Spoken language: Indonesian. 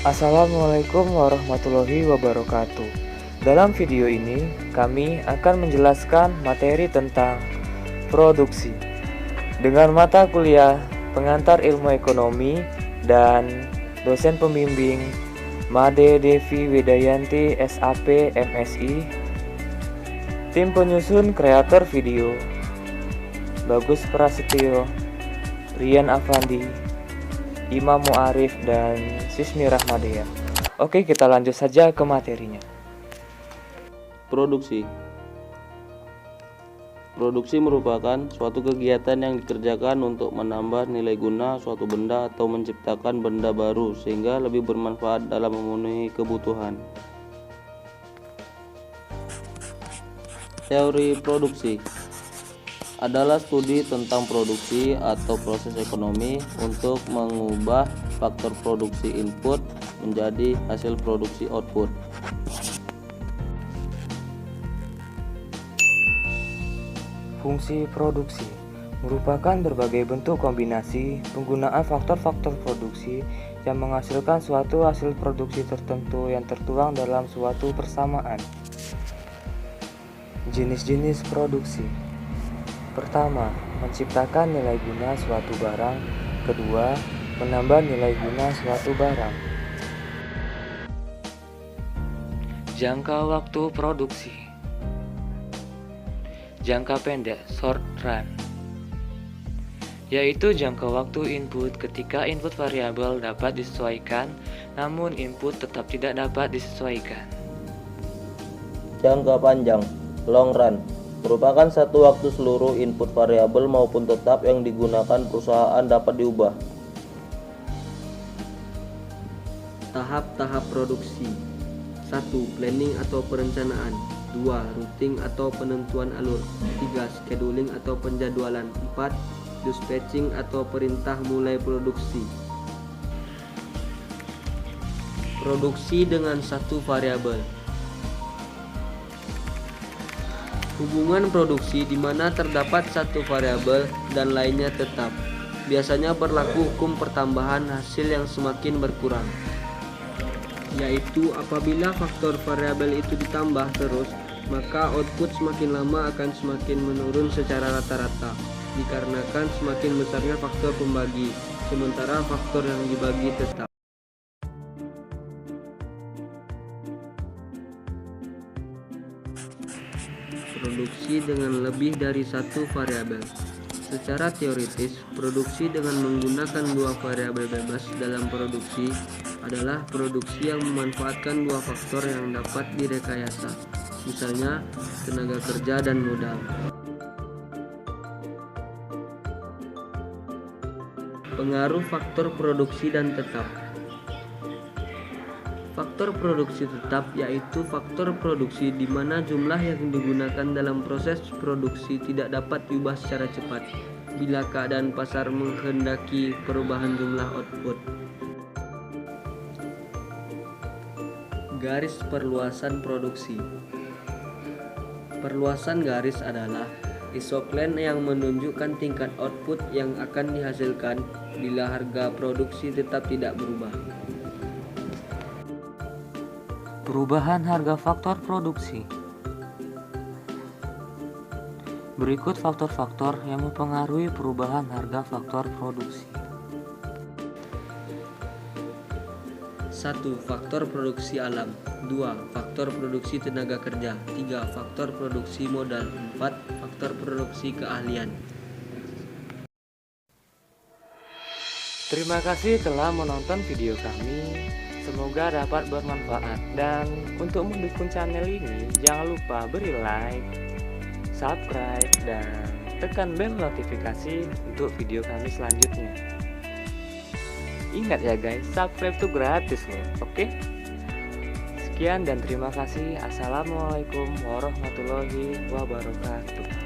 Assalamualaikum warahmatullahi wabarakatuh. Dalam video ini, kami akan menjelaskan materi tentang produksi dengan mata kuliah pengantar ilmu ekonomi dan dosen pembimbing Made Devi Widayanti SAP MSI. Tim penyusun kreator video Bagus Prasetyo, Rian Afandi, Imam Muarif, dan Sismi Rahmadea. Oke, kita lanjut saja ke materinya. Produksi. Produksi merupakan suatu kegiatan yang dikerjakan untuk menambah nilai guna suatu benda atau menciptakan benda baru sehingga lebih bermanfaat dalam memenuhi kebutuhan. Teori produksi adalah studi tentang produksi atau proses ekonomi untuk mengubah faktor produksi input menjadi hasil produksi output. Fungsi produksi merupakan berbagai bentuk kombinasi penggunaan faktor-faktor produksi yang menghasilkan suatu hasil produksi tertentu yang tertuang dalam suatu persamaan. Jenis-jenis produksi. Pertama, menciptakan nilai guna suatu barang. Kedua, menambah nilai guna suatu barang. Jangka waktu produksi. Jangka pendek, short run, yaitu jangka waktu input ketika input variabel dapat disesuaikan, namun input tetap tidak dapat disesuaikan. Jangka panjang, long run, merupakan satu waktu seluruh input variabel maupun tetap yang digunakan perusahaan dapat diubah. Tahap-tahap produksi. 1. Planning atau perencanaan. 2. Routing atau penentuan alur. 3. Scheduling atau penjadwalan. 4. Dispatching atau perintah mulai produksi. Produksi dengan satu variabel. Hubungan produksi di mana terdapat satu variabel dan lainnya tetap. Biasanya berlaku hukum pertambahan hasil yang semakin berkurang, yaitu apabila faktor variabel itu ditambah terus, maka output semakin lama akan semakin menurun secara rata-rata, dikarenakan semakin besarnya faktor pembagi, sementara faktor yang dibagi tetap. Produksi dengan lebih dari satu variabel. Secara teoritis, produksi dengan menggunakan dua variabel bebas dalam produksi adalah produksi yang memanfaatkan dua faktor yang dapat direkayasa, misalnya tenaga kerja dan modal. Pengaruh faktor produksi dan tetap. Faktor produksi tetap yaitu faktor produksi di mana jumlah yang digunakan dalam proses produksi tidak dapat diubah secara cepat bila keadaan pasar menghendaki perubahan jumlah output. Garis perluasan produksi. Perluasan garis adalah isoklen yang menunjukkan tingkat output yang akan dihasilkan bila harga produksi tetap tidak berubah. Perubahan harga faktor produksi. Berikut faktor-faktor yang mempengaruhi perubahan harga faktor produksi. 1. Faktor produksi alam. 2. Faktor produksi tenaga kerja. 3. Faktor produksi modal. 4. Faktor produksi keahlian. Terima kasih telah menonton video kami. Semoga dapat bermanfaat, dan untuk mendukung channel ini jangan lupa beri like, subscribe, dan tekan bel notifikasi untuk video kami selanjutnya. Ingat ya guys, subscribe itu gratis loh, oke? Sekian dan terima kasih. Assalamualaikum warahmatullahi wabarakatuh.